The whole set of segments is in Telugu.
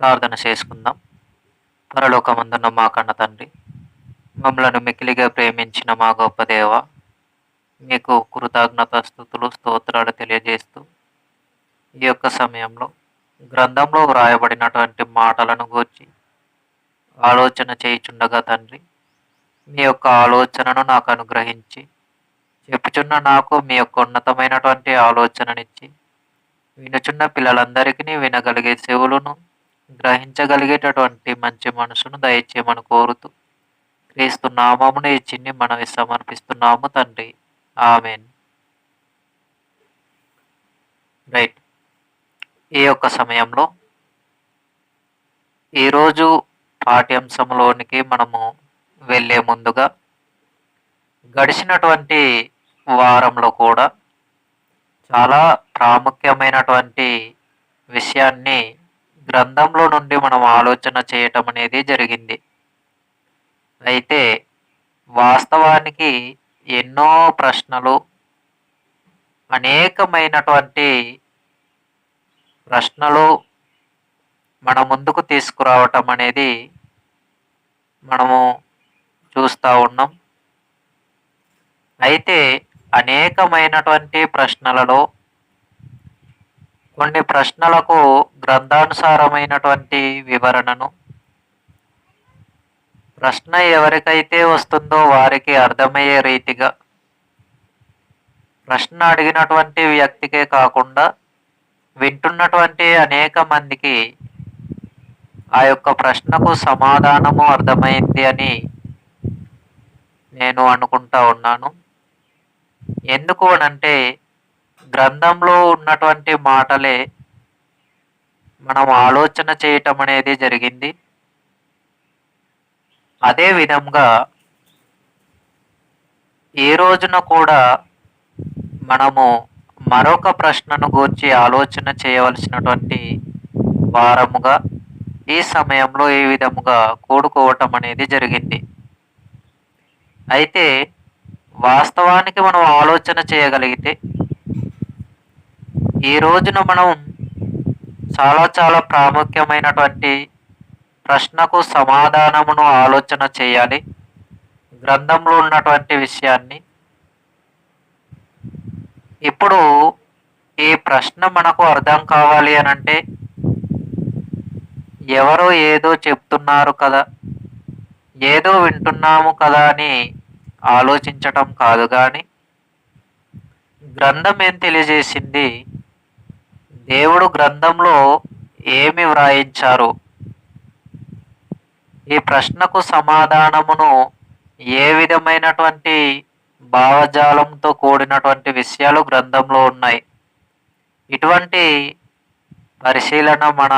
ప్రార్థన చేసుకుందాం. పరలోకమందున్న మా కన్న తండ్రి, మమ్మలను మిక్కిలిగా ప్రేమించిన మా గొప్ప దేవ, మీకు కృతజ్ఞతాస్తుతులు, స్తోత్రాలు తెలియజేస్తూ ఈ యొక్క సమయంలో గ్రంథంలో వ్రాయబడినటువంటి మాటలను గూర్చి ఆలోచన చేయుచుండగా తండ్రి, మీ యొక్క ఆలోచనను నాకు అనుగ్రహించి చెప్పుచున్న నాకు మీ యొక్క ఉన్నతమైనటువంటి ఆలోచననిచ్చి వినుచున్న పిల్లలందరికీ వినగలిగే చెవులను, గ్రహించగలిగేటటువంటి మంచి మనసును దయచేయమని కోరుతూ క్రీస్తు నామమున ఈ చిన్ని మనవి సమర్పిస్తున్నాము తండ్రి. ఆమెన్. రైట్. ఈ యొక్క సమయంలో ఈరోజు పాఠ్యాంశంలోనికి మనము వెళ్ళే ముందుగా గడిచినటువంటి వారంలో కూడా చాలా ప్రాముఖ్యమైనటువంటి విషయాన్ని గ్రంథంలో నుండి మనం ఆలోచన చేయటం అనేది జరిగింది. అయితే వాస్తవానికి ఎన్నో ప్రశ్నలు, అనేకమైనటువంటి ప్రశ్నలు మన ముందుకు తీసుకురావటం అనేది మనము చూస్తూ ఉన్నాం. అయితే అనేకమైనటువంటి ప్రశ్నలలో కొన్ని ప్రశ్నలకు గ్రంథానుసారమైనటువంటి వివరణను, ప్రశ్న ఎవరికైతే వస్తుందో వారికి అర్థమయ్యే రీతిగా, ప్రశ్న అడిగినటువంటి వ్యక్తికే కాకుండా వింటున్నటువంటి అనేక మందికి ఆ యొక్క ప్రశ్నకు సమాధానము అర్థమైంది అని నేను అనుకుంటా ఉన్నాను. ఎందుకు అనంటే గ్రంథంలో ఉన్నటువంటి మాటలే మనం ఆలోచన చేయటం అనేది జరిగింది. అదే విధంగా ఈ రోజున కూడా మనము మరొక ప్రశ్నను గూర్చి ఆలోచన చేయవలసినటువంటి వారముగా ఈ సమయంలో ఈ విధముగా కూడుకోవటం అనేది జరిగింది. అయితే వాస్తవానికి మనం ఆలోచన చేయగలిగితే ఈ రోజున మనం చాలా ప్రాముఖ్యమైనటువంటి ప్రశ్నకు సమాధానమును ఆలోచన చేయాలి. గ్రంథంలో ఉన్నటువంటి విషయాన్ని ఇప్పుడు ఈ ప్రశ్న మనకు అర్థం కావాలి అనంటే ఎవరో ఏదో చెప్తున్నారు కదా, ఏదో వింటున్నాము కదా అని ఆలోచించటం కాదు, కానీ గ్రంథం ఏం తెలియజేసింది, దేవుడు గ్రంథంలో ఏమి వ్రాయించారు, ఈ ప్రశ్నకు సమాధానమును ఏ విధమైనటువంటి భావజాలంతో కూడినటువంటి విషయాలు గ్రంథంలో ఉన్నాయి. ఇటువంటి పరిశీలన మన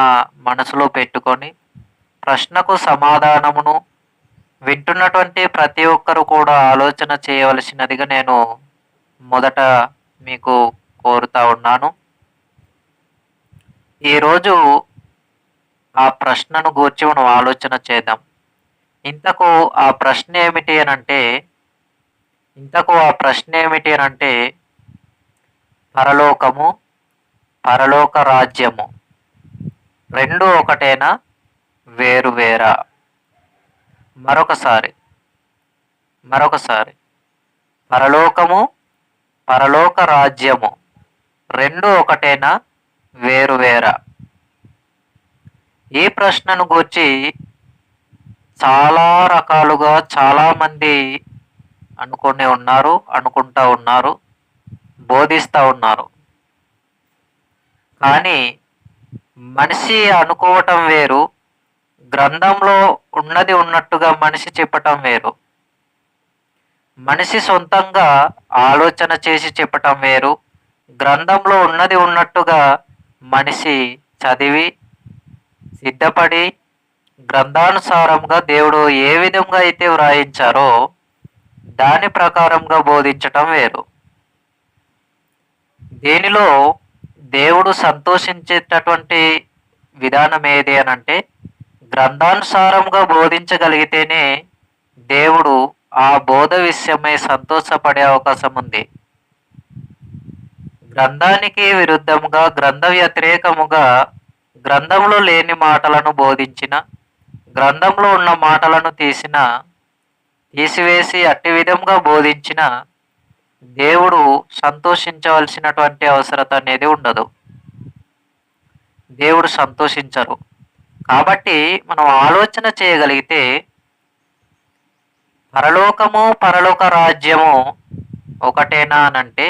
మనసులో పెట్టుకొని ప్రశ్నకు సమాధానమును వింటున్నటువంటి ప్రతి ఒక్కరు కూడా ఆలోచన చేయవలసినదిగా నేను మొదట మీకు కోరుతా ఉన్నాను. ఈరోజు ఆ ప్రశ్నను గూర్చి మనం ఆలోచన చేద్దాం. ఇంతకు ఆ ప్రశ్న ఏమిటి అనంటే పరలోకము, పరలోక రాజ్యము రెండు ఒకటేనా, వేరువేరా? మరొకసారి పరలోకము, పరలోక రాజ్యము రెండు ఒకటేనా, వేరువేరా? ఈ ప్రశ్నను గూర్చి చాలా రకాలుగా చాలామంది అనుకుంటా ఉన్నారు, బోధిస్తూ ఉన్నారు. కానీ మనిషి అనుకోవటం వేరు, గ్రంథంలో ఉన్నది ఉన్నట్టుగా మనిషి చెప్పటం వేరు. మనిషి సొంతంగా ఆలోచన చేసి చెప్పటం వేరు, గ్రంథంలో ఉన్నది ఉన్నట్టుగా మనిషి చదివి సిద్ధపడి గ్రంథానుసారంగా దేవుడు ఏ విధంగా అయితే వ్రాయించారో దాని ప్రకారంగా బోధించటం వేరు. దీనిలో దేవుడు సంతోషించేటటువంటి విధానం ఏది అనంటే గ్రంథానుసారంగా బోధించగలిగితేనే దేవుడు ఆ బోధ విషయమై సంతోషపడే అవకాశం ఉంది. గ్రంథానికి విరుద్ధముగా, గ్రంథ వ్యతిరేకముగా గ్రంథంలో లేని మాటలను బోధించిన, గ్రంథంలో ఉన్న మాటలను తీసివేసి అట్టి విధంగా బోధించిన దేవుడు సంతోషించవలసినటువంటి అవసరత అనేది ఉండదు. దేవుడు సంతోషించరు. కాబట్టి మనం ఆలోచన చేయగలిగితే పరలోకము, పరలోక రాజ్యము ఒకటేనా అనంటే,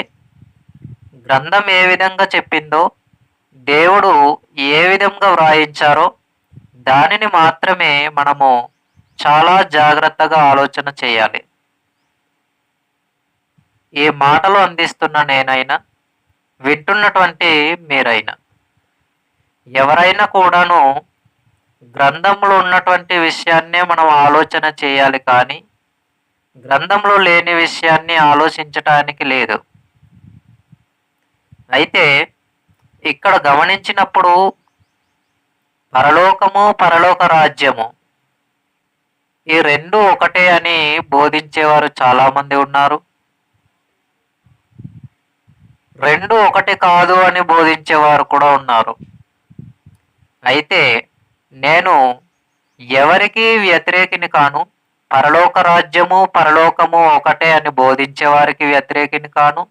గ్రంథం ఏ విధంగా చెప్పిందో, దేవుడు ఏ విధంగా వ్రాయించారో దానిని మాత్రమే మనము చాలా జాగ్రత్తగా ఆలోచన చేయాలి. ఈ మాటలు అందిస్తున్న నేనైనా, వింటున్నటువంటి మీరైనా, ఎవరైనా కూడాను గ్రంథంలో ఉన్నటువంటి విషయాన్నే మనం ఆలోచన చేయాలి కానీ గ్రంథంలో లేని విషయాన్ని ఆలోచించటానికి లేదు. అయితే ఇక్కడ గమనించినప్పుడు పరలోకము, పరలోక రాజ్యము ఈ రెండు ఒకటే అని బోధించేవారు చాలామంది ఉన్నారు. రెండు ఒకటి కాదు అని బోధించేవారు కూడా ఉన్నారు. అయితే నేను ఎవరికి వ్యతిరేకిని కాను. పరలోక రాజ్యము, పరలోకము ఒకటే అని బోధించే వారికి వ్యతిరేకిని కాను.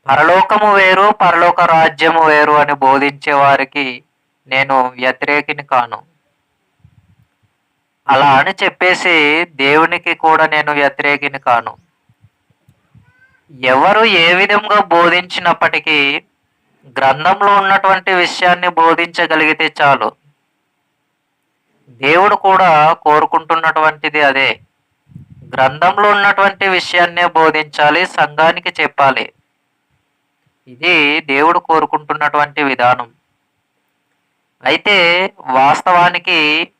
పరలోకము వేరు, పరలోక రాజ్యము వేరు అని బోధించే వారికి నేను వ్యతిరేకిని కాను. అలా అని చెప్పేసి దేవునికి కూడా నేను వ్యతిరేకిని కాను. ఎవరు ఏ విధంగా బోధించినప్పటికీ గ్రంథంలో ఉన్నటువంటి విషయాన్ని బోధించగలిగితే చాలు. దేవుడు కూడా కోరుకుంటున్నటువంటిది అదే. గ్రంథంలో ఉన్నటువంటి విషయాన్నే బోధించాలి, సంఘానికి చెప్పాలి. ఇది దేవుడు కోరుకుంటున్నటువంటి విధానం. అయితే వాస్తవానికి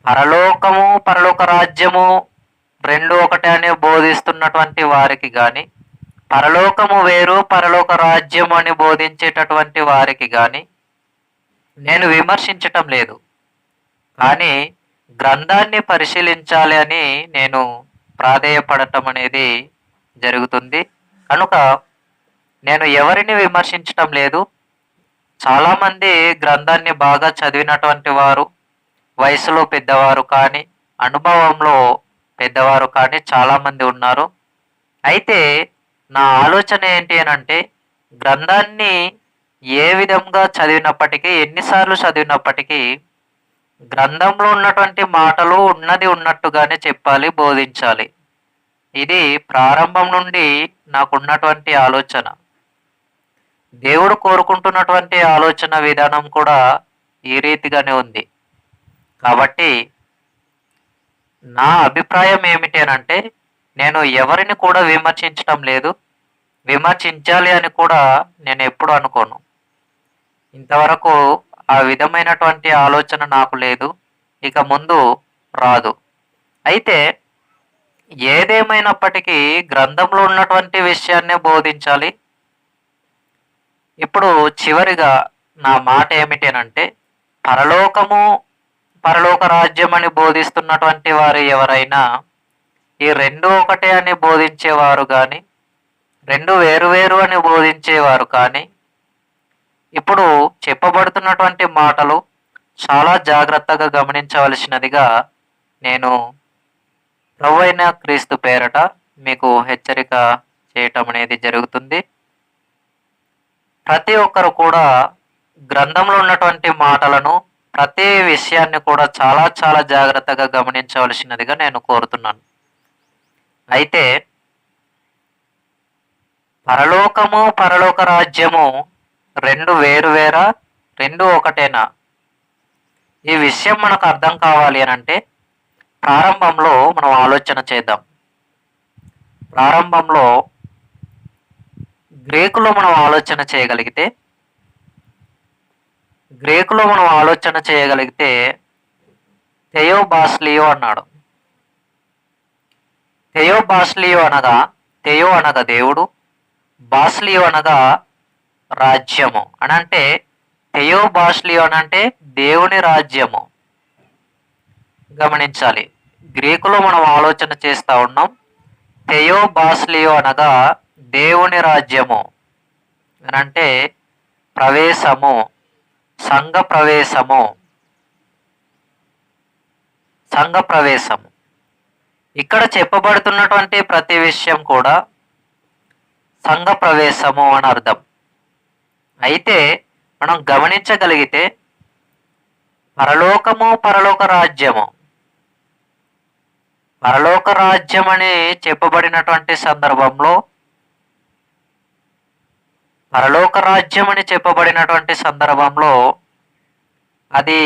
పరలోకము, పరలోక రాజ్యము రెండు ఒకటే అని బోధిస్తున్నటువంటి వారికి కానీ, పరలోకము వేరు, పరలోక రాజ్యము అని బోధించేటటువంటి వారికి కానీ నేను విమర్శించటం లేదు. కానీ గ్రంథాన్ని పరిశీలించాలి అని నేను ప్రాధేయపడటం అనేది జరుగుతుంది. కనుక నేను ఎవరిని విమర్శించటం లేదు. చాలామంది గ్రంథాన్ని బాగా చదివినటువంటి వారు, వయసులో పెద్దవారు కానీ, అనుభవంలో పెద్దవారు కానీ చాలామంది ఉన్నారు. అయితే నా ఆలోచన ఏంటి అనంటే, గ్రంథాన్ని ఏ విధంగా చదివినప్పటికీ, ఎన్నిసార్లు చదివినప్పటికీ గ్రంథంలో ఉన్నటువంటి మాటలు ఉన్నది ఉన్నట్టుగానే చెప్పాలి, బోధించాలి. ఇది ప్రారంభం నుండి నాకున్నటువంటి ఆలోచన. దేవుడు కోరుకుంటున్నటువంటి ఆలోచన విధానం కూడా ఈ రీతిగానే ఉంది. కాబట్టి నా అభిప్రాయం ఏమిటి అనంటే, నేను ఎవరిని కూడా విమర్శించటం లేదు. విమర్శించాలి అని కూడా నేను ఎప్పుడు అనుకోను. ఇంతవరకు ఆ విధమైనటువంటి ఆలోచన నాకు లేదు, ఇక ముందు రాదు. అయితే ఏదేమైనప్పటికీ గ్రంథంలో ఉన్నటువంటి విషయాన్నే బోధించాలి. ఇప్పుడు చివరిగా నా మాట ఏమిటి అనంటే, పరలోకము, పరలోక రాజ్యం అని బోధిస్తున్నటువంటి వారు ఎవరైనా ఈ రెండు ఒకటే అని బోధించేవారు కానీ, రెండు వేరు అని బోధించేవారు కానీ, ఇప్పుడు చెప్పబడుతున్నటువంటి మాటలు చాలా జాగ్రత్తగా గమనించవలసినదిగా నేను ప్రభువైన క్రీస్తు పేరట మీకు హెచ్చరిక చేయటం అనేది జరుగుతుంది. ప్రతి ఒక్కరు కూడా గ్రంథంలో ఉన్నటువంటి మాటలను, ప్రతి విషయాన్ని కూడా చాలా చాలా జాగ్రత్తగా గమనించవలసినదిగా నేను కోరుతున్నాను. అయితే పరలోకము, పరలోక రాజ్యము రెండు వేరువేరా, రెండు ఒకటేనా? ఈ విషయం మనకు అర్థం కావాలి అనంటే ప్రారంభంలో మనం ఆలోచన చేద్దాం. ప్రారంభంలో గ్రీకులో మనం ఆలోచన చేయగలిగితే థెయోబాస్లియో అన్నాడు. థెయోబాస్లియో అనగా, థెయో అనగా దేవుడు, బాస్లియో అనగా రాజ్యము అనంటే, థెయోబాస్లియో అనంటే దేవుని రాజ్యము. గమనించాలి, గ్రీకులో మనం ఆలోచన చేస్తూ ఉన్నాం. థెయోబాస్లియో అనగా దేవుని రాజ్యము అనంటే ప్రవేశము, సంఘ ప్రవేశము, సంఘ ప్రవేశము. ఇక్కడ చెప్పబడుతున్నటువంటి ప్రతి విషయం కూడా సంఘ ప్రవేశము అని అర్థం. అయితే మనం గమనించగలిగితే పరలోకము, పరలోక రాజ్యము, పరలోక రాజ్యం అని చెప్పబడినటువంటి సందర్భంలో, పరలోక రాజ్యం అని చెప్పబడినటువంటి సందర్భంలో అది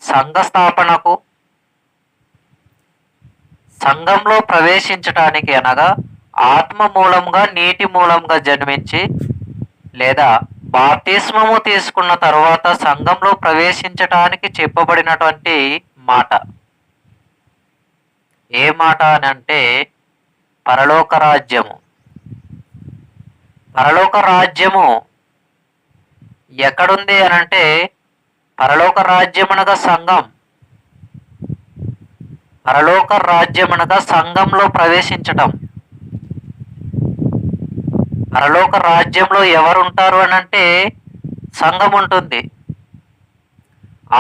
సంఘ స్థాపనకు, సంఘంలో ప్రవేశించటానికి అనగా ఆత్మ మూలంగా, నీటి మూలంగా జన్మించి లేదా బాప్తిస్మము తీసుకున్న తరువాత సంఘంలో ప్రవేశించటానికి చెప్పబడినటువంటి మాట. ఏ మాట అని అంటే పరలోక రాజ్యము. పరలోక రాజ్యము ఎక్కడుంది అని అంటే పరలోక రాజ్యం అనగా సంఘం. పరలోక రాజ్యం అనగా సంఘంలో ప్రవేశించటం. పరలోక రాజ్యంలో ఎవరుంటారు అని అంటే సంఘం ఉంటుంది.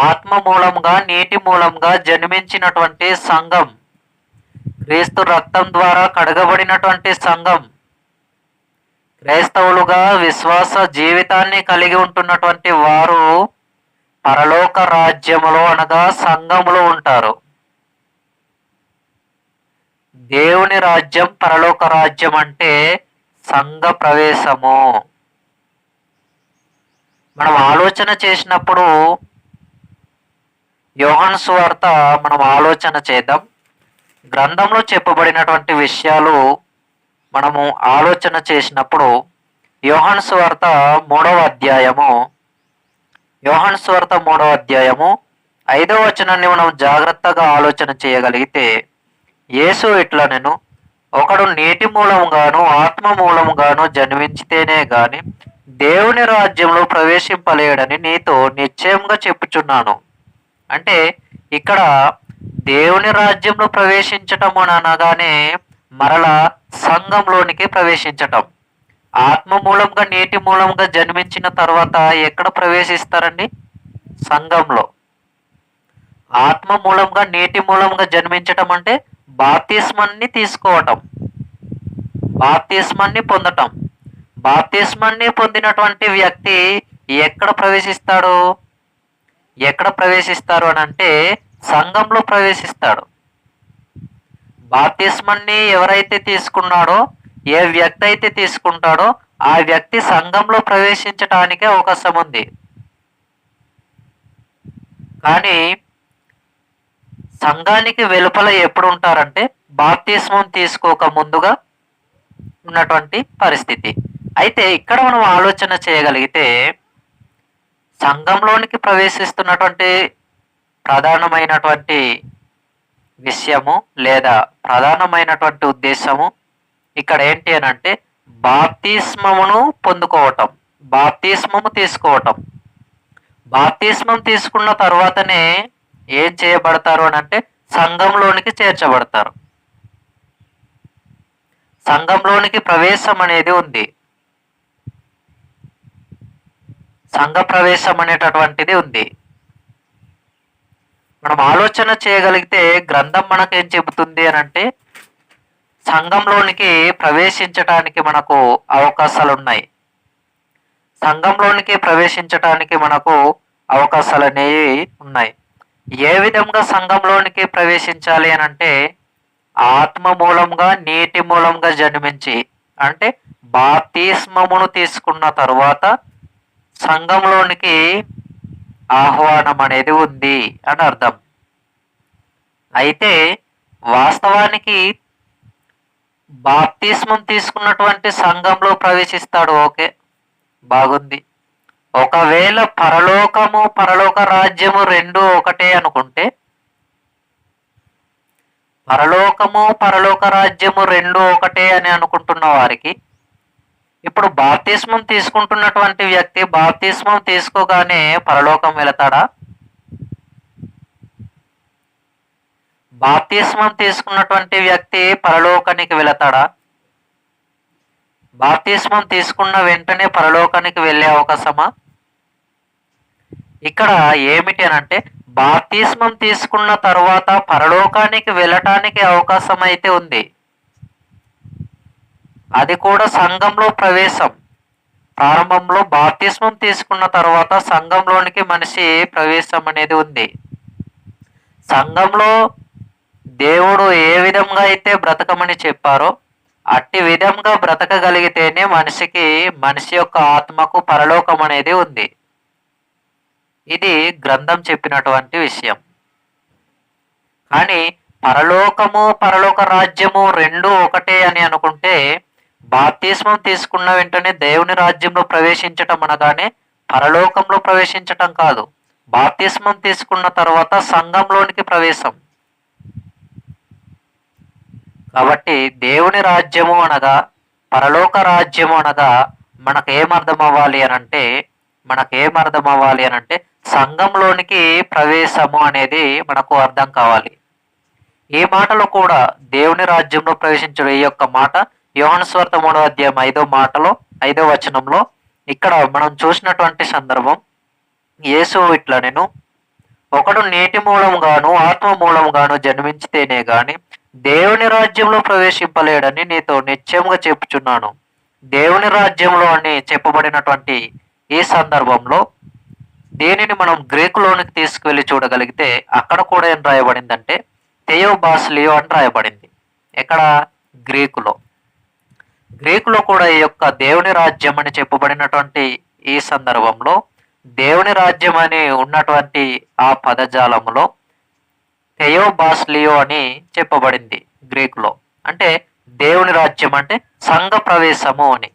ఆత్మ మూలంగా, నీటి మూలంగా జన్మించినటువంటి సంఘం, క్రీస్తు రక్తం ద్వారా కడగబడినటువంటి సంఘం, క్రైస్తవులుగా విశ్వాస జీవితాన్ని కలిగి ఉంటున్నటువంటి వారు పరలోక రాజ్యములో అనగా సంఘములో ఉంటారు. దేవుని రాజ్యం, పరలోక రాజ్యం అంటే సంఘ ప్రవేశము. మనం ఆలోచన చేసినప్పుడు యోహాను సువార్త మనం ఆలోచన చేద్దాం. గ్రంథంలో చెప్పబడినటువంటి విషయాలు మనము ఆలోచన చేసినప్పుడు యోహాను సువార్త 3వ అధ్యాయము, యోహాను సువార్త 3వ అధ్యాయము 5వ వచనాన్ని మనం జాగ్రత్తగా ఆలోచన చేయగలిగితే యేసు ఇట్లా, నేను ఒకడు నీటి మూలంగాను ఆత్మ మూలంగాను జన్మించితేనే గాని దేవుని రాజ్యంలో ప్రవేశింపలేడని నీతో నిశ్చయంగా చెప్పుచున్నాను. అంటే ఇక్కడ దేవుని రాజ్యంలో ప్రవేశించటం అని అనగానే మరలా సంఘంలోనికి ప్రవేశించటం. ఆత్మ మూలంగా, నీటి మూలంగా జన్మించిన తర్వాత ఎక్కడ ప్రవేశిస్తారండి? సంఘంలో. ఆత్మ మూలంగా, నీటి మూలంగా జన్మించటం అంటే బాప్తిస్మాన్ని తీసుకోవటం, బాప్తిస్మాన్ని పొందటం. బాప్తిస్మాన్ని పొందినటువంటి వ్యక్తి ఎక్కడ ప్రవేశిస్తాడు? ఎక్కడ ప్రవేశిస్తారు అని అంటే సంఘంలో ప్రవేశిస్తాడు. బాప్తిస్మాన్ని ఎవరైతే తీసుకున్నాడో, ఏ వ్యక్తి అయితే తీసుకుంటాడో ఆ వ్యక్తి సంఘంలో ప్రవేశించటానికే అవకాశం ఉంది. కానీ సంఘానికి వెలుపల ఎప్పుడు ఉంటారంటే బాప్తిస్మం తీసుకోక ముందుగా ఉన్నటువంటి పరిస్థితి. అయితే ఇక్కడ మనం ఆలోచన చేయగలిగితే సంఘంలోనికి ప్రవేశిస్తున్నటువంటి ప్రధానమైనటువంటి విషయము లేదా ప్రధానమైనటువంటి ఉద్దేశము ఇక్కడ ఏంటి అని అంటే బాప్తిస్మమును పొందుకోవటం, బాప్తిస్మము తీసుకోవటం. బాప్తిస్మం తీసుకున్న తర్వాతనే ఏం చేయబడతారు అని అంటే సంఘంలోనికి చేర్చబడతారు. సంఘంలోనికి ప్రవేశం అనేది ఉంది. సంఘ ప్రవేశం అనేటటువంటిది ఉంది. మనం ఆలోచన చేయగలిగితే గ్రంథం మనకేం చెబుతుంది అని అంటే సంఘంలోనికి ప్రవేశించటానికి మనకు అవకాశాలు ఉన్నాయి. సంఘంలోనికి ప్రవేశించటానికి మనకు అవకాశాలు అనేవి ఉన్నాయి. ఏ విధంగా సంఘంలోనికి ప్రవేశించాలి అని అంటే ఆత్మ మూలంగా, నీటి మూలంగా జన్మించి, అంటే బాప్తిస్మమును తీసుకున్న తరువాత సంఘంలోనికి ఆహ్వానం అనేది ఉంది అని అర్థం. అయితే వాస్తవానికి బాప్తిస్మం తీసుకున్నటువంటి సంఘంలో ప్రవేశిస్తాడు, ఓకే, బాగుంది. ఒకవేళ పరలోకము, పరలోక రాజ్యము రెండు ఒకటే అనుకుంటే, పరలోకము, పరలోక రాజ్యము రెండు ఒకటే అని అనుకుంటున్న వారికి ఇప్పుడు బాప్తిస్మం తీసుకుంటున్నటువంటి వ్యక్తి బాప్తిస్మం తీసుకోగానే పరలోకం వెళతాడా? బాప్తిస్మం తీసుకున్నటువంటి వ్యక్తి పరలోకానికి వెళతాడా? బాప్తిస్మం తీసుకున్న వెంటనే పరలోకానికి వెళ్ళే అవకాశమా? ఇక్కడ ఏమిటి అనంటే బాప్తిస్మం తీసుకున్న తర్వాత పరలోకానికి వెళ్ళటానికి అవకాశం అయితే ఉంది. అది కూడా సంఘంలో ప్రవేశం. ప్రారంభంలో బాప్తిస్మం తీసుకున్న తర్వాత సంఘంలోనికి మనిషి ప్రవేశం అనేది ఉంది. సంఘంలో దేవుడు ఏ విధంగా అయితే బ్రతకమని చెప్పారో అట్టి విధంగా బ్రతకగలిగితేనే మనిషి యొక్క ఆత్మకు పరలోకం అనేది ఉంది. ఇది గ్రంథం చెప్పినటువంటి విషయం. కానీ పరలోకము పరలోక రాజ్యము రెండు ఒకటే అని అనుకుంటే బాప్తిస్మం తీసుకున్న వెంటనే దేవుని రాజ్యంలో ప్రవేశించటం అనగానే పరలోకంలో ప్రవేశించటం కాదు. బాప్తిస్మం తీసుకున్న తర్వాత సంఘంలోనికి ప్రవేశం. కాబట్టి దేవుని రాజ్యము అనగా పరలోక రాజ్యము అనగా మనకేమర్థం అవ్వాలి అనంటే సంఘంలోనికి ప్రవేశము అనేది మనకు అర్థం కావాలి. ఈ మాటలో కూడా దేవుని రాజ్యంలో ప్రవేశించడం ఈ యొక్క మాట యోహాను సువార్త 3వ అధ్యాయం 5వ వచనంలో ఇక్కడ మనం చూసినటువంటి సందర్భం. యేసు ఇట్లా నేను ఒకడు నీటి మూలంగాను ఆత్మ మూలంగాను జన్మించితేనే గాని దేవుని రాజ్యంలో ప్రవేశింపలేడని నీతో నిశ్చయముగా చెప్పుచున్నాను. దేవుని రాజ్యంలో అని చెప్పబడినటువంటి ఈ సందర్భంలో దీనిని మనం గ్రీకులోనికి తీసుకువెళ్ళి చూడగలిగితే అక్కడ కూడా ఏం రాయబడిందంటే థెయోబాస్లియో అని రాయబడింది. ఎక్కడ? గ్రీకులో కూడా ఈ యొక్క దేవుని రాజ్యం అని చెప్పబడినటువంటి ఈ సందర్భంలో దేవుని రాజ్యం అని ఉన్నటువంటి ఆ పదజాలములో థెయోబాస్లియో అని చెప్పబడింది గ్రీకులో. అంటే దేవుని రాజ్యం అంటే సంఘ ప్రవేశము అని,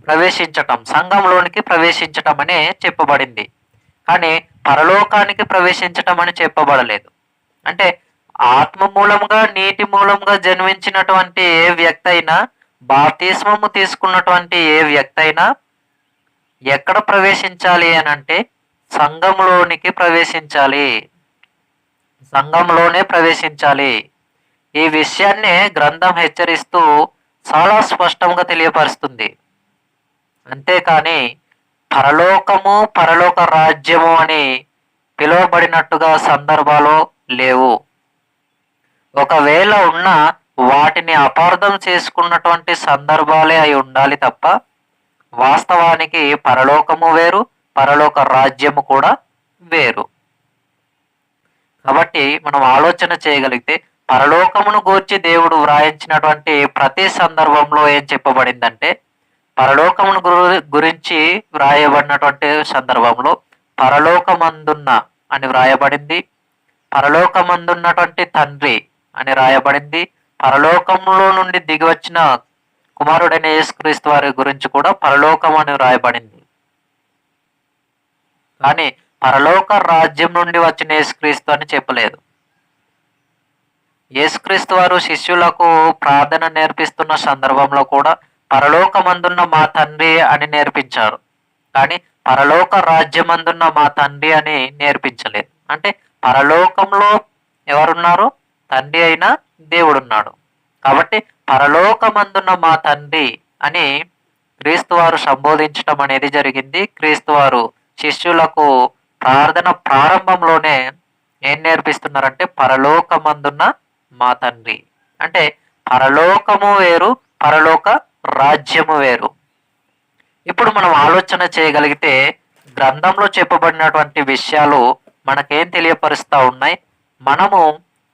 ప్రవేశించటం, సంఘంలోనికి ప్రవేశించటం అనే చెప్పబడింది. కానీ పరలోకానికి ప్రవేశించటం అని చెప్పబడలేదు. అంటే ఆత్మ మూలంగా నీటి మూలంగా జన్మించినటువంటి ఏ వ్యక్తి అయినా, బాప్తిస్మము తీసుకున్నటువంటి ఏ వ్యక్తి అయినా ఎక్కడ ప్రవేశించాలి అని అంటే సంఘంలోనికి ప్రవేశించాలి, సంఘంలోనే ప్రవేశించాలి. ఈ విషయాన్నే గ్రంథం హెచ్చరిస్తూ చాలా స్పష్టంగా తెలియపరుస్తుంది. అంతేకాని పరలోకము పరలోక రాజ్యము అని పిలువబడినట్టుగా సందర్భాలు లేవు. ఒకవేళ ఉన్న వాటిని అపార్థం చేసుకున్నటువంటి సందర్భాలే అయి ఉండాలి తప్ప వాస్తవానికి పరలోకము వేరు, పరలోక రాజ్యము కూడా వేరు. కాబట్టి మనం ఆలోచన చేయగలిగితే పరలోకమును గూర్చి దేవుడు వ్రాయించినటువంటి ప్రతి సందర్భంలో ఏం చెప్పబడిందంటే పరలోకమును గురించి వ్రాయబడినటువంటి సందర్భంలో పరలోకమందున్న అని వ్రాయబడింది, పరలోకమందున్నటువంటి తండ్రి అని రాయబడింది, పరలోకంలో నుండి దిగి వచ్చిన కుమారుడైన యేసుక్రీస్తు వారి గురించి కూడా పరలోకం అని వ్రాయబడింది. కానీ పరలోక రాజ్యం నుండి వచ్చిన యేసుక్రీస్తు అని చెప్పలేదు. యేసుక్రీస్తు వారు శిష్యులకు ప్రార్థన నేర్పిస్తున్న సందర్భంలో కూడా పరలోకమందున్న మా తండ్రి అని నేర్పించారు. కానీ పరలోక రాజ్యమందున్న మా తండ్రి అని నేర్పించలేదు. అంటే పరలోకంలో ఎవరున్నారు? తండ్రి అయిన దేవుడున్నాడు. కాబట్టి పరలోకమందున్న మా తండ్రి అని క్రీస్తు వారు సంబోధించడం అనేది జరిగింది. క్రీస్తు వారు శిష్యులకు ప్రార్థన ప్రారంభంలోనే ఏం నేర్పిస్తున్నారంటే పరలోకమందున్న మా తండ్రి. అంటే పరలోకము వేరు, పరలోక రాజ్యము వేరు. ఇప్పుడు మనం ఆలోచన చేయగలిగితే గ్రంథంలో చెప్పబడినటువంటి విషయాలు మనకేం తెలియపరుస్తూ ఉన్నాయి? మనము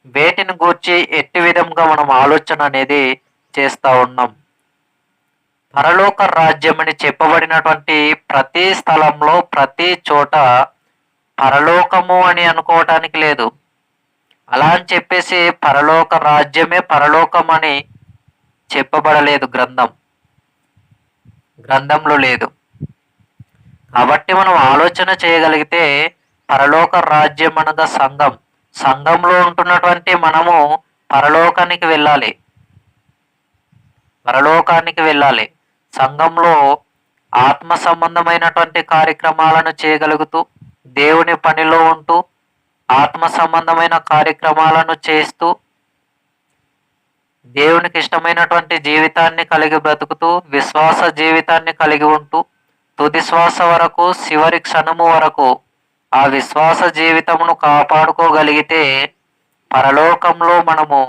వేటిని గూర్చి ఎట్టి విధంగా మనం ఆలోచన అనేది చేస్తూ ఉన్నాం? పరలోక రాజ్యం అని చెప్పబడినటువంటి ప్రతి స్థలంలో ప్రతి చోట పరలోకము అని అనుకోవటానికి లేదు. అలా అని చెప్పేసి పరలోక రాజ్యమే పరలోకం అని చెప్పబడలేదు, గ్రంథంలో లేదు. కాబట్టి మనం ఆలోచన చేయగలిగితే పరలోక రాజ్యం అనగా సంఘంలో ఉంటున్నటువంటి మనము పరలోకానికి వెళ్ళాలి. సంఘంలో ఆత్మ సంబంధమైనటువంటి కార్యక్రమాలను చేయగలుగుతూ దేవుని పనిలో ఉంటూ ఆత్మ సంబంధమైన కార్యక్రమాలను చేస్తూ దేవునికి ఇష్టమైనటువంటి జీవితాన్ని కలిగి బ్రతుకుతూ విశ్వాస జీవితాన్ని కలిగి ఉంటూ తుది శ్వాస వరకు, చివరి క్షణము వరకు ఆ విశ్వాస జీవితమును కాపాడుకోగలిగితే పరలోకంలో మనము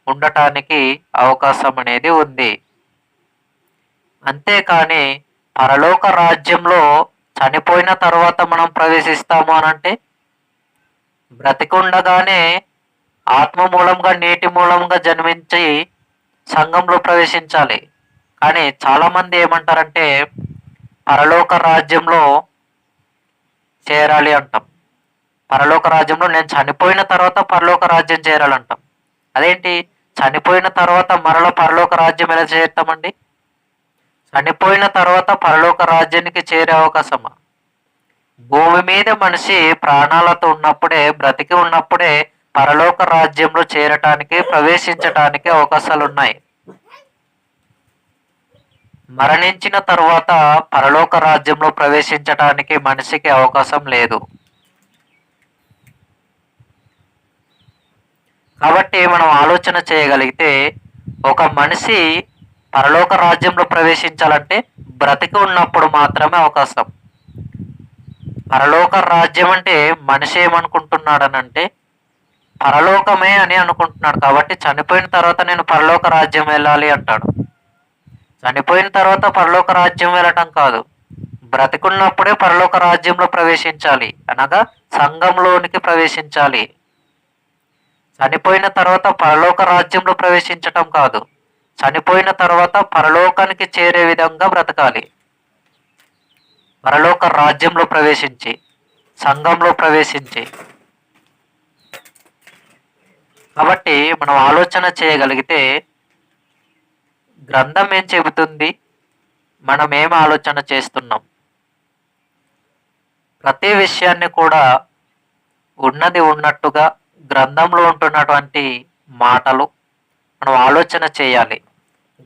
ఉండటానికి అవకాశం అనేది ఉంది. అంతేకాని పరలోక రాజ్యంలో చనిపోయిన తర్వాత మనం ప్రవేశిస్తాము అనంటే బ్రతికుండగానే ఆత్మ మూలంగా, నీటి మూలంగా జన్మించి సంఘంలో ప్రవేశించాలి. కానీ చాలామంది ఏమంటారంటే పరలోక రాజ్యంలో చేరాలి అంటాం. పరలోక రాజ్యంలో నేను చనిపోయిన తర్వాత పరలోక రాజ్యం చేరాలంటాం. అదేంటి, చనిపోయిన తర్వాత మరల పరలోక రాజ్యం ఎలా చేరుతామండి? చనిపోయిన తర్వాత పరలోక రాజ్యానికి చేరే అవకాశమా? భూమి మీద మనిషి ప్రాణాలతో ఉన్నప్పుడే, బ్రతికి ఉన్నప్పుడే పరలోక రాజ్యంలో చేరటానికి, ప్రవేశించటానికి అవకాశాలు ఉన్నాయి. మరణించిన తరువాత పరలోక రాజ్యంలో ప్రవేశించటానికి మనిషికి అవకాశం లేదు. కాబట్టి మనం ఆలోచన చేయగలిగితే ఒక మనిషి పరలోక రాజ్యంలో ప్రవేశించాలంటే బ్రతికి ఉన్నప్పుడు మాత్రమే అవకాశం. పరలోక రాజ్యం అంటే మనిషి ఏమనుకుంటున్నాడనంటే పరలోకమే అని అనుకుంటున్నాడు. కాబట్టి చనిపోయిన తర్వాత నేను పరలోక రాజ్యం వెళ్ళాలి అంటాడు. చనిపోయిన తర్వాత పరలోక రాజ్యం వెళ్ళటం కాదు, బ్రతికున్నప్పుడే పరలోక రాజ్యంలో ప్రవేశించాలి, అనగా సంఘంలోనికి ప్రవేశించాలి. చనిపోయిన తర్వాత పరలోక రాజ్యంలో ప్రవేశించటం కాదు, చనిపోయిన తర్వాత పరలోకానికి చేరే విధంగా బ్రతకాలి. పరలోక రాజ్యంలో ప్రవేశించి, సంఘంలో ప్రవేశించి. కాబట్టి మనం ఆలోచన చేయగలిగితే గ్రంథం ఏం చెబుతుంది, మనం ఏం ఆలోచన చేస్తున్నాం, ప్రతి విషయాన్ని కూడా ఉన్నది ఉన్నట్టుగా గ్రంథంలో ఉంటున్నటువంటి మాటలు మనం ఆలోచన చేయాలి.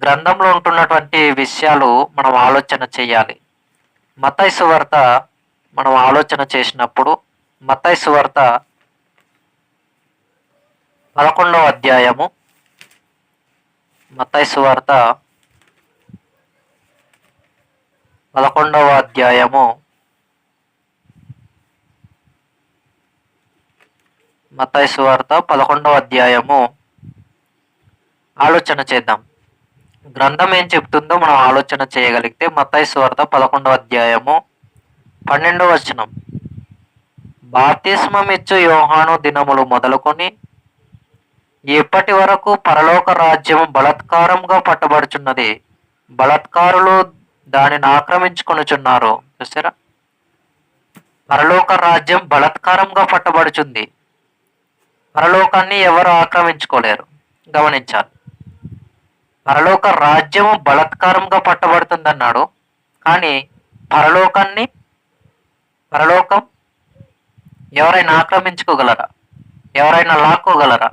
గ్రంథంలో ఉంటున్నటువంటి విషయాలు మనం ఆలోచన చేయాలి. మత్తయి సువార్త మనం ఆలోచన చేసినప్పుడు మత్తయి సువార్త 11వ అధ్యాయము, మత్తయి సువార్త 11వ అధ్యాయము, మత్తయి సువార్త 11వ అధ్యాయము ఆలోచన చేద్దాం. గ్రంథం ఏం చెప్తుందో మనం ఆలోచన చేయగలిగితే మత్తయి సువార్త 11వ అధ్యాయము 12వ వచనం, బాప్తిస్మమిచ్చు యోహాను దినములు మొదలుకొని ఇప్పటి వరకు పరలోక రాజ్యం బలాత్కారంగా పట్టబడుచున్నది, బలాత్కారులు దానిని ఆక్రమించుకొనుచున్నారు. చూసారా, పరలోక రాజ్యం బలాత్కారంగా పట్టబడుచుంది. పరలోకాన్ని ఎవరు ఆక్రమించుకోలేరు. గమనించాలి, పరలోక రాజ్యము బలాత్కారంగా పట్టబడుతుందన్నాడు, కానీ పరలోకం ఎవరైనా ఆక్రమించుకోగలరా? ఎవరైనా లాక్కోగలరా?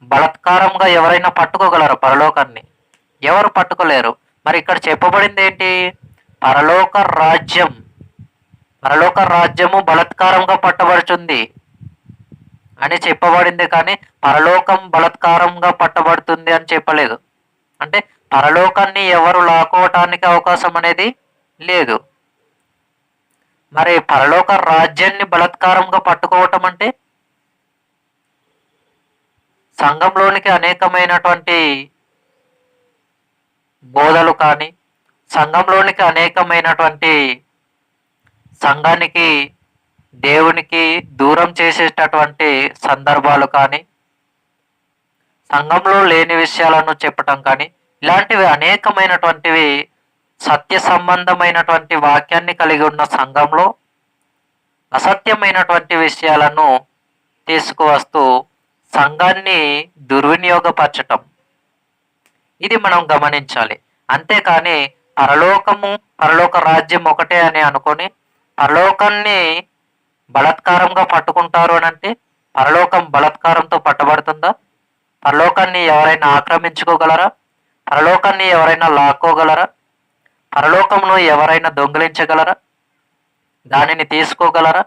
బలాత్కారంగా ఎవరైనా పట్టుకోగలరా పరలోకాన్ని? ఎవరు పట్టుకోలేరు. మరి ఇక్కడ చెప్పబడింది ఏంటి? పరలోక రాజ్యము బలాత్కారంగా పట్టబడుతుంది అని చెప్పబడింది, కానీ పరలోకం బలాత్కారంగా పట్టబడుతుంది అని చెప్పలేదు. అంటే పరలోకాన్ని ఎవరు లాక్కోవటానికి అవకాశం అనేది లేదు. మరి పరలోక రాజ్యాన్ని బలాత్కారంగా పట్టుకోవటం అంటే సంఘంలోనికి అనేకమైనటువంటి బోధలు కానీ, సంఘంలోనికి అనేకమైనటువంటి సంఘానికి, దేవునికి దూరం చేసేటటువంటి సందర్భాలు కానీ, సంఘంలో లేని విషయాలను చెప్పటం కానీ, ఇలాంటివి అనేకమైనటువంటివి సత్య సంబంధమైనటువంటి వాక్యాన్ని కలిగి ఉన్న సంఘంలో అసత్యమైనటువంటి విషయాలను తీసుకువస్తూ సంఘాన్ని దుర్వినియోగపరచటం, ఇది మనం గమనించాలి. అంతేకాని పరలోక రాజ్యం ఒకటే అని అనుకొని పరలోకాన్ని బలాత్కారంగా పట్టుకుంటారు అని అంటే పరలోకం బలాత్కారంతో పట్టబడుతుందా? పరలోకాన్ని ఎవరైనా ఆక్రమించుకోగలరా? పరలోకాన్ని ఎవరైనా లాక్కోగలరా? పరలోకమును ఎవరైనా దొంగిలించగలరా? దానిని తీసుకోగలరా?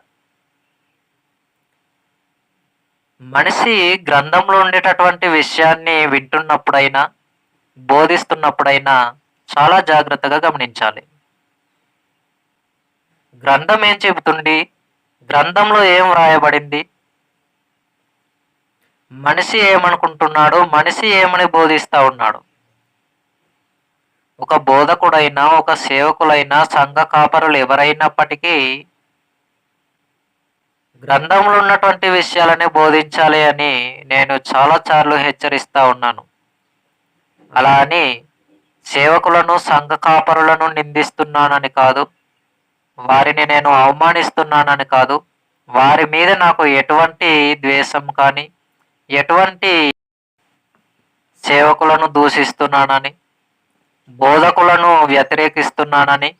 మనిషి గ్రంథంలో ఉండేటటువంటి విషయాన్ని వింటున్నప్పుడైనా, బోధిస్తున్నప్పుడైనా చాలా జాగ్రత్తగా గమనించాలి. గ్రంథం ఏం చెబుతుంది? గ్రంథంలో ఏం వ్రాయబడింది? మనిషి ఏమనుకుంటున్నాడు? మనిషి ఏమని బోధిస్తా ఉన్నాడు? ఒక బోధకుడైనా, ఒక సేవకులైనా, సంఘ కాపరులు ఎవరైనప్పటికీ గ్రంథంలో ఉన్నటువంటి విషయాలనే బోధించాలి అని నేను చాలా సార్లు హెచ్చరిస్తా ఉన్నాను. అలా అని సేవకులను, సంఘ కాపరులను నిందిస్తున్నానని కాదు, వారిని నేను అవమానిస్తున్నానని కాదు, వారి మీద నాకు ఎటువంటి ద్వేషం కానీ, ఎటువంటి సేవకులను దూషిస్తున్నానని, బోధకులను వ్యతిరేకిస్తున్నానని,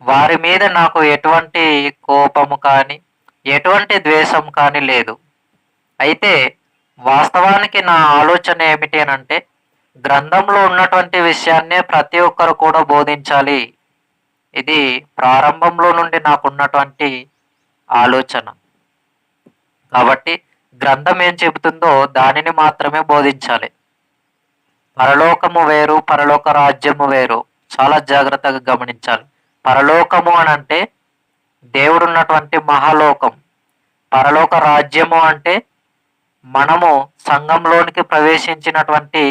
వారి మీద నాకు ఎటువంటి కోపము కానీ, ఎటువంటి ద్వేషం కానీ లేదు. అయితే వాస్తవానికి నా ఆలోచన ఏమిటి అనంటే, గ్రంథంలో ఉన్నటువంటి విషయాన్నే ప్రతి ఒక్కరు కూడా బోధించాలి. ఇది ప్రారంభంలో నుండి నాకున్నటువంటి ఆలోచన. కాబట్టి గ్రంథం ఏం చెబుతుందో దానిని మాత్రమే బోధించాలి. పరలోకము వేరు, పరలోక రాజ్యము వేరు. చాలా జాగ్రత్తగా గమనించాలి. పరలోకము అనంటే దేవుడున్నటువంటి మహాలోకం. పరలోక రాజ్యము అంటే మనము సంఘంలోనికి ప్రవేశించినటువంటి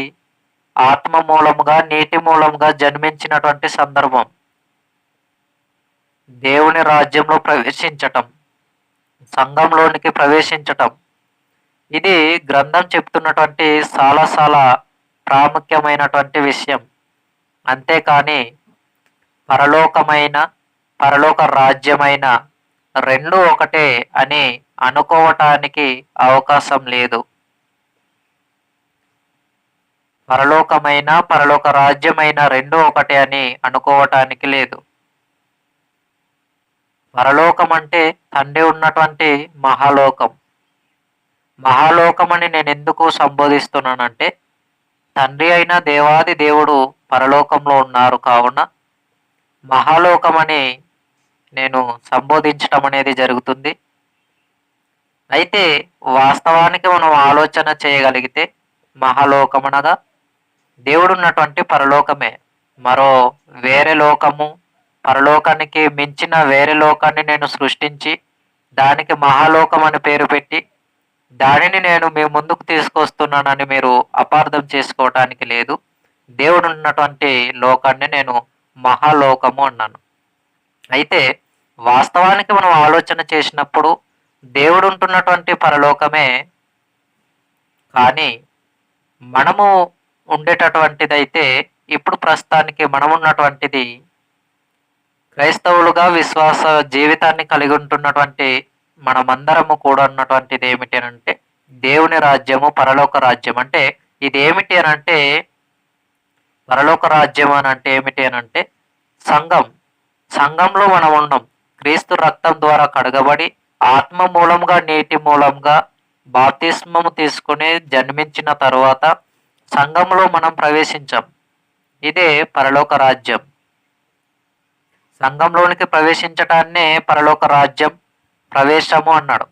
ఆత్మ మూలముగా, నీటి మూలముగా జన్మించినటువంటి సందర్భం. దేవుని రాజ్యంలో ప్రవేశించటం, సంఘంలోనికి ప్రవేశించటం, ఇది గ్రంథం చెప్తున్నటువంటి చాలా చాలా ప్రాముఖ్యమైనటువంటి విషయం. అంతేకాని పరలోకమైన, పరలోక రాజ్యమైన రెండు ఒకటే అని అనుకోవటానికి అవకాశం లేదు. పరలోకమైన, పరలోక రాజ్యమైన రెండు ఒకటే అని అనుకోవటానికి లేదు. పరలోకం అంటే తండ్రి ఉన్నటువంటి మహాలోకం. మహాలోకం అని నేను ఎందుకు సంబోధిస్తున్నానంటే, తండ్రి అయిన దేవాది దేవుడు పరలోకంలో ఉన్నారు కావున మహాలోకం అని నేను సంబోధించటం అనేది జరుగుతుంది. అయితే వాస్తవానికి మనం ఆలోచన చేయగలిగితే మహాలోకం అనగా దేవుడున్నటువంటి పరలోకమే. మరో వేరే లోకము, పరలోకానికి మించిన వేరే లోకాన్ని నేను సృష్టించి దానికి మహాలోకం అని పేరు పెట్టి దానిని నేను మీ ముందుకు తీసుకొస్తున్నానని మీరు అపార్థం చేసుకోవటానికి లేదు. దేవుడు ఉన్నటువంటి లోకాన్ని నేను మహాలోకము అన్నాను. అయితే వాస్తవానికి మనం ఆలోచన చేసినప్పుడు దేవుడు ఉంటున్నటువంటి పరలోకమే, కానీ మనము ఉండేటటువంటిదైతే ఇప్పుడు ప్రస్తుతానికి మనం ఉన్నటువంటిది క్రైస్తవులుగా విశ్వాస జీవితాన్ని కలిగి ఉంటున్నటువంటి మనమందరము కూడా ఉన్నటువంటిది ఏమిటి అనంటే దేవుని రాజ్యము, పరలోక రాజ్యం. అంటే ఇది ఏమిటి అనంటే, పరలోక రాజ్యం అని అంటే ఏమిటి అనంటే సంఘం. సంఘంలో మనం ఉన్నాం. క్రీస్తు రక్తం ద్వారా కడగబడి ఆత్మ మూలంగా, నీటి మూలంగా బాప్తిస్మము తీసుకుని జన్మించిన తరువాత సంఘంలో మనం ప్రవేశించాం. ఇదే పరలోక రాజ్యం. సంఘంలోనికి ప్రవేశించటాన్నే పరలోక రాజ్యం, ప్రవేశము అన్నాడు.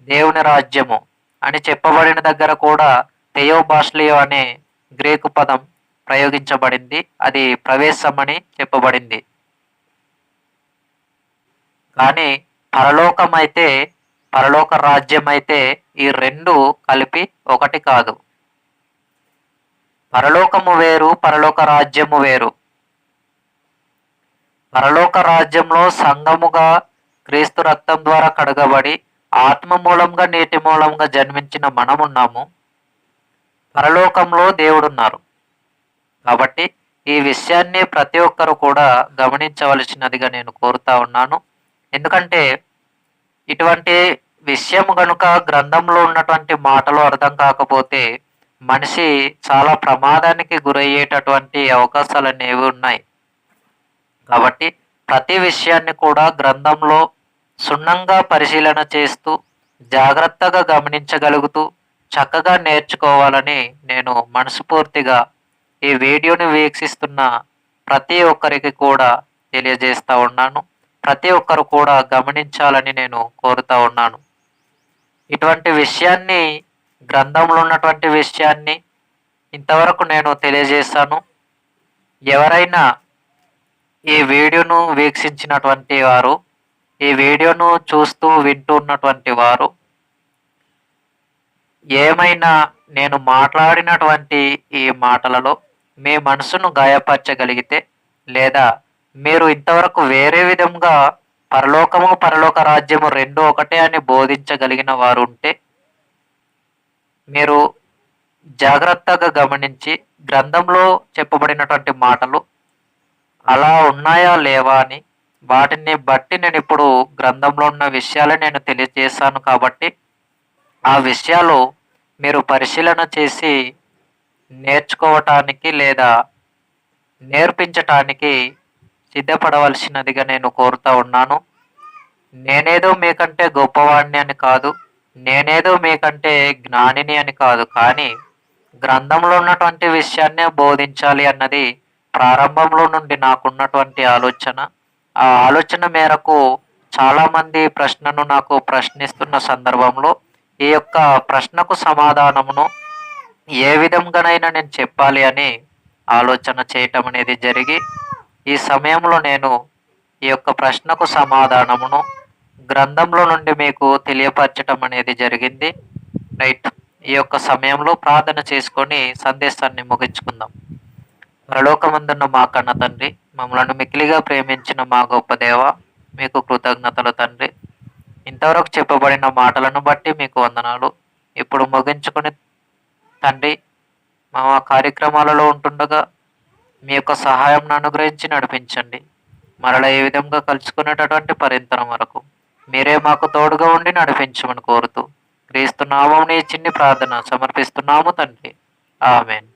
దేవుని రాజ్యము అని చెప్పబడిన దగ్గర కూడా థెయోబాస్లియో అనే గ్రీకు పదం ప్రయోగించబడింది. అది ప్రవేశం అని చెప్పబడింది. కానీ పరలోకం అయితే, పరలోక రాజ్యం అయితే ఈ రెండు కలిపి ఒకటి కాదు. పరలోకము వేరు, పరలోక రాజ్యము వేరు. పరలోక రాజ్యంలో సంఘముగా క్రీస్తు రక్తం ద్వారా కడగబడి ఆత్మ మూలంగా, నీటి మూలంగా జన్మించిన మనమున్నాము. పరలోకంలో దేవుడున్నారు. కాబట్టి ఈ విషయాన్ని ప్రతి ఒక్కరు కూడా గమనించవలసినదిగా నేను కోరుతా ఉన్నాను. ఎందుకంటే ఇటువంటి విషయం గనుక గ్రంథంలో ఉన్నటువంటి మాటలు అర్థం కాకపోతే మనిషి చాలా ప్రమాదానికి గురయ్యేటటువంటి అవకాశాలు అనేవి ఉన్నాయి. కాబట్టి ప్రతి విషయాన్ని కూడా గ్రంథంలో క్షుణ్ణంగా పరిశీలన చేస్తూ జాగ్రత్తగా గమనించగలుగుతూ చక్కగా నేర్చుకోవాలని నేను మనస్ఫూర్తిగా ఈ వీడియోని వీక్షిస్తున్న ప్రతి ఒక్కరికి కూడా తెలియజేస్తూ ఉన్నాను. ప్రతి ఒక్కరు కూడా గమనించాలని నేను కోరుతా ఉన్నాను. ఇటువంటి విషయాన్ని, గ్రంథంలో ఉన్నటువంటి విషయాన్ని ఇంతవరకు నేను తెలియజేశాను. ఎవరైనా ఈ వీడియోను వీక్షించినటువంటి వారు ఈ వీడియోను చూస్తూ వింటూ ఉన్నటువంటి వారు ఏమైనా నేను మాట్లాడినటువంటి ఈ మాటలలో మీ మనసును గాయపరచగలిగితే, లేదా మీరు ఇంతవరకు వేరే విధంగా పరలోకము, పరలోక రాజ్యము 2 ఒకటే అని బోధించగలిగిన వారు ఉంటే, మీరు జాగ్రత్తగా గమనించి గ్రంథంలో చెప్పబడినటువంటి మాటలు అలా ఉన్నాయా లేవా అని, వాటిని బట్టి నేను ఇప్పుడు గ్రంథంలో ఉన్న విషయాలు నేను తెలియజేశాను కాబట్టి ఆ విషయాలు మీరు పరిశీలన చేసి నేర్చుకోవటానికి లేదా నేర్పించటానికి సిద్ధపడవలసినదిగా నేను కోరుతా ఉన్నాను. నేనేదో మీకంటే గొప్పవాడిని అని కాదు, నేనేదో మీకంటే జ్ఞానిని అని కాదు, కానీ గ్రంథంలో ఉన్నటువంటి విషయాన్నే బోధించాలి అన్నది ప్రారంభంలో నుండి నాకున్నటువంటి ఆలోచన. ఆ ఆలోచన మేరకు చాలామంది ప్రశ్నను నాకు ప్రశ్నిస్తున్న సందర్భంలో ఈ యొక్క ప్రశ్నకు సమాధానమును ఏ విధంగానైనా నేను చెప్పాలి అని ఆలోచన చేయటం అనేది జరిగి, ఈ సమయంలో నేను ఈ యొక్క ప్రశ్నకు సమాధానమును గ్రంథంలో నుండి మీకు తెలియపరచటం అనేది జరిగింది. రైట్, ఈ యొక్క సమయంలో ప్రార్థన చేసుకొని సందేశాన్ని ముగించుకుందాం. పరలోకమందున్న మా కన్న తండ్రి, మమ్మల్ని మిక్కిలిగా ప్రేమించిన మా గొప్ప దేవ, మీకు కృతజ్ఞతలు తండ్రి. ఇంతవరకు చెప్పబడిన మాటలను బట్టి మీకు వందనాలు. ఇప్పుడు ముగించుకొని తండ్రి, మా కార్యక్రమాలలో ఉంటుండగా మీ యొక్క సహాయం అనుగ్రహించి నడిపించండి. మరలా ఏ విధంగా కలుసుకునేటటువంటి పరింతరం వరకు మీరే మాకు తోడుగా ఉండి నడిపించమని కోరుతూ క్రీస్తు నామమున ఈ చిన్ని ప్రార్థన సమర్పిస్తున్నాము తండ్రి. ఆమేన్.